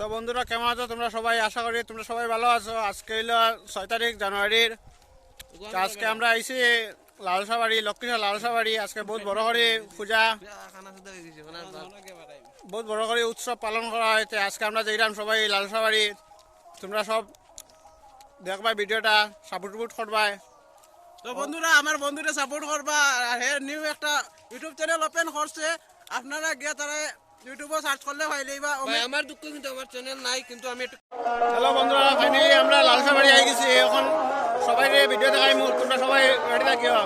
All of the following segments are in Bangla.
তো বন্ধুরা কেমন আছো তোমরা সবাই? আশা করি তোমরা সবাই ভালো আছো। আজকে হইল 6 তারিখ জানুয়ারির। আজকে আমরা আইছি লালসাবাড়ি, লক্ষ্মীসার লালসাবাড়ি। আজকে বহুত বড় করে পূজা, বহুত বড় করে উৎসব পালন করা হয়েছে। আজকে আমরা যাইলাম সবাই লালসাবাড়ি। তোমরা সব দেখবা, ভিডিওটা সাপোর্ট করবা। তো বন্ধুরা আমার বন্ধুরা সাপোর্ট করবা। হে নিউ একটা ইউটিউব চ্যানেল ওপেন করছে, আপনারা গিয়ে তারা ইউটিউবে সার্চ করলে পাইলেইবা। আমার দুঃখ কিন্তু আমার চ্যানেল নাই, কিন্তু আমি একটু হ্যালো বন্ধুরা, ফাইনালি আমরা লালসাবাড়ি আই গেছি। এখন সবাই ভিডিও দেখাই, তোমরা সবাই রেডি থাকিও।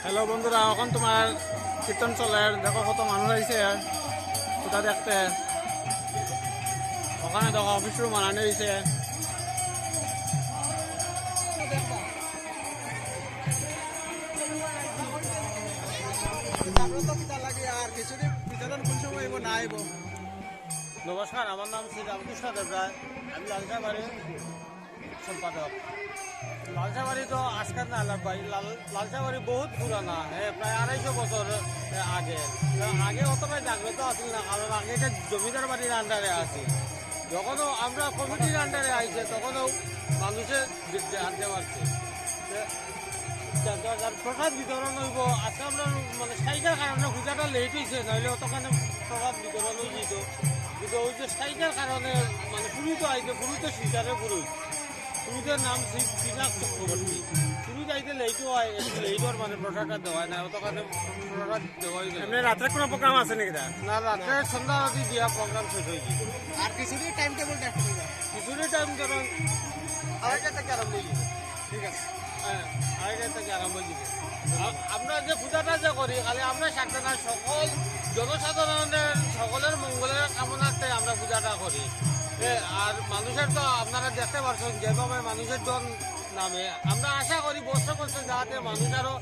হ্যালো বন্ধুরা, এখন তোমার কীর্তন চলে। দেখো কত মানুষ হয়েছে কোথা দেখতে। ওখানে দেখো অফিসরও মানানো হয়েছে। নমস্কার, আমার নাম শ্রী রামকৃষ্ণ দেবরায়। আমি লালসাবাড়ির সম্পাদক। লালসাবাড়ি তো আজকাল না ভাই, লালসাবাড়ি বহুত পুরানা, প্রায় 250 বছর আগে। আগে অতটাই জাগ্রত আসল না, কারণ আগে এটা জমিদার বাড়ির আন্ডারে আছে। যখনও আমরা কমিটির আন্ডারে আইছে তখনও মানুষের জানতে পারছে। প্রসাদ বিতরণ হইব। আজকে আমরা মানে স্ট্রাইকের কারণে পূজাটা লেট হয়েছে, নইলে অতখানে প্রসাদ বিতরণ হয়ে যেত। কিন্তু ওই যে স্ট্রাইকের কারণে মানে পুরুত আইতে, পুরুত শিকারে পুরুত, পুরুতের নাম শ্রীনাথ চক্রবর্তী। পুরুত আইতে লেটও হয়, লেটর মানে প্রসাদটা দেওয়া না, অতখানে প্রসাদ দেওয়াই যায়। এমনি রাত্রে কোনো প্রোগ্রাম আছে নাকি? না, রাত্রে সন্ধ্যা রাতি দিয়া প্রোগ্রাম শেষ হয়ে যায়। আর কিছুদিন টাইম টেবিল কিছুদিন টাইম ধরুন 2:30 থেকে আরম্ভ হয়ে যাবে। ঠিক আছে, হ্যাঁ 2:30 থেকে আরম্ভ হয়ে যাবে। আমরা যে পূজাটা যে করি, খালি আমরা সাথে না, সকল জনসাধারণের সকলের মঙ্গলের কামনার্থে আমরা পূজাটা করি। আর মানুষের তো আপনারা দেখতে পাচ্ছেন যেভাবে মানুষের জন নামে, আমরা আশা করি বছর বছর যাতে মানুষ আরও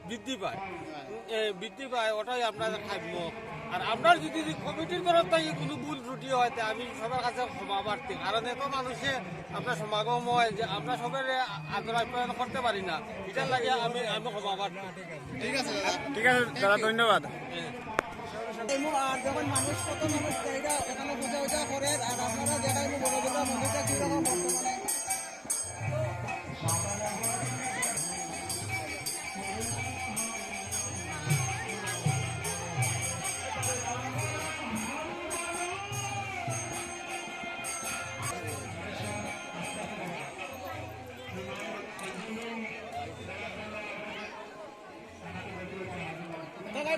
বৃদ্ধি পায়, ওটাই আপনার খাদ্য। আর আপনার যদি কমিটির তরফ থেকে কোনো ভুল ত্রুটি হয়, আমি সবার কাছে ক্ষমা প্রার্থী। কারণ এত মানুষে আপনার সমাগম হয় যে আমরা সবের আদর আপ্যায়ন করতে পারি না, এটার লাগে আমি ক্ষমা প্রার্থী। ঠিক আছে দাদা, ধন্যবাদ। আর যখন মানুষ কত মানুষ এখানে পূজা করে, আর আপনারা দেখাই বড় দুর্গা মন্দিরটা কিরকম বর্তমানে।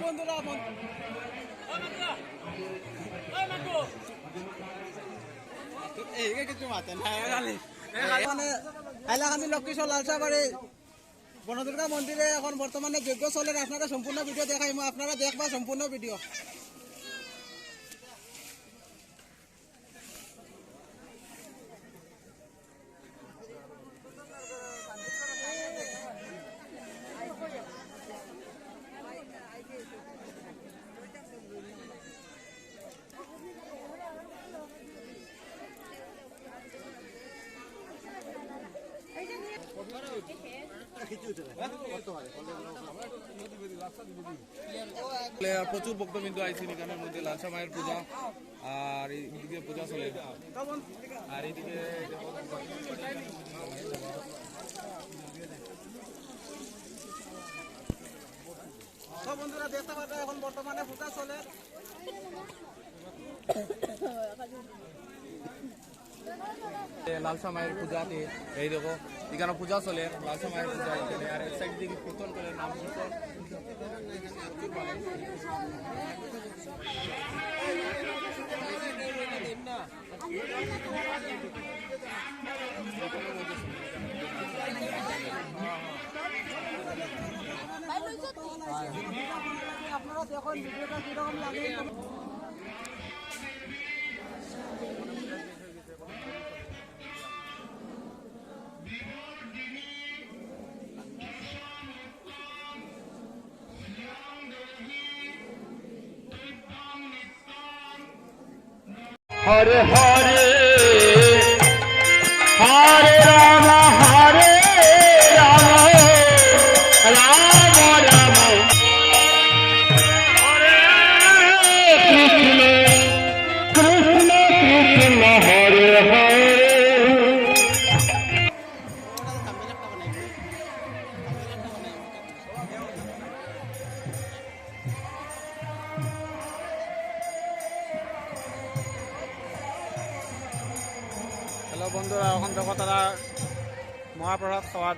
বন্ধুরা হাইলাকান্দি লক্ষ্মীশ্বর লালসাবাড়ি বনদুর্গা মন্দিরে এখন বর্তমানে যজ্ঞ চলে। আপনারা সম্পূর্ণ ভিডিও দেখাই, আপনারা দেখবা সম্পূর্ণ ভিডিও। প্রচুর ভক্তবিন্দু আইসি এখানের মধ্যে। লালসা মায়ের পূজা, আর এইদিকে পূজা চলে, আর এইদিকে বন্ধুরা দেখতে পাচ্ছ এখন বর্তমানে পূজা চলে। লালসা মায়ের পূজাতে এই দেখো এখানে পূজা চলে, লালসা মায়ের পূজা এখানে। আর এক সাইড দিকে কীর্তন করে, নাম কীর্তন। আপনারা দেখুন ভিডিওটা কিরকম লাগে। हरे हरे हरे राम राम राम हरे कृष्ण कृष्ण कृष्ण हरे हरे হ্যালো বন্ধুরা, এখন দেখো তারা মহাপ্রসাদ খাওয়ার।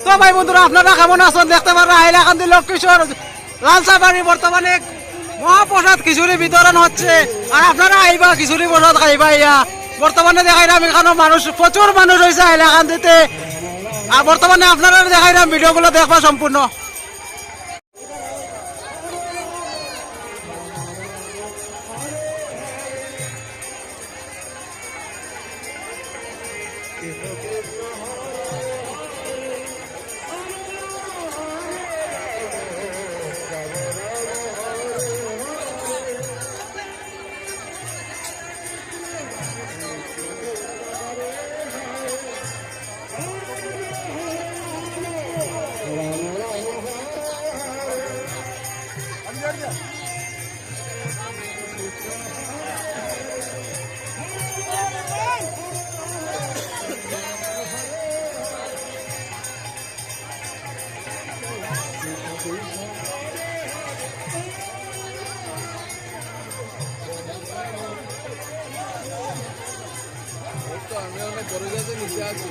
তো ভাই বন্ধুরা, আপনারা কেমন আছেন? দেখতে পারেন হাইলাকান্দি লক্ষ্মীশ্বর লালসাবাড়ি বর্তমানে মহাপ্রসাদ খিচুড়ি বিতরণ হচ্ছে। আর আপনারা আইবা খিচুড়ি প্রসাদ খাইবা। ইয়া বর্তমানে দেখাইলাম এখানে মানুষ, প্রচুর মানুষ হয়েছে হাইলাকান্দিতে। আর বর্তমানে আপনারা দেখাইলাম, ভিডিওগুলো দেখবা সম্পূর্ণ। তো আমি অনেক বড় গাছে নিচে আছি,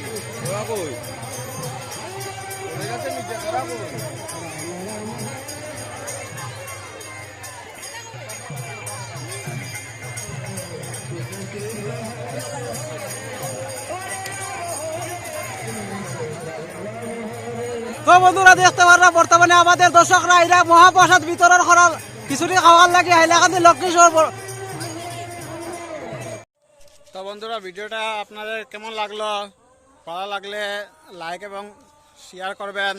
ওরা কই? বড় গাছে নিচে ওরা কই? তো বন্ধুরা দেখতে পারলাম বর্তমানে আমাদের দর্শকরা এরা মহাপ্রসাদ বিতরণ করার খিচুড়ি খাওয়ার লাগে হাইলাকান্দি লক্ষ্মীশ্বর। তো বন্ধুরা, ভিডিওটা আপনাদের কেমন লাগলো? ভালো লাগলে লাইক এবং শেয়ার করবেন।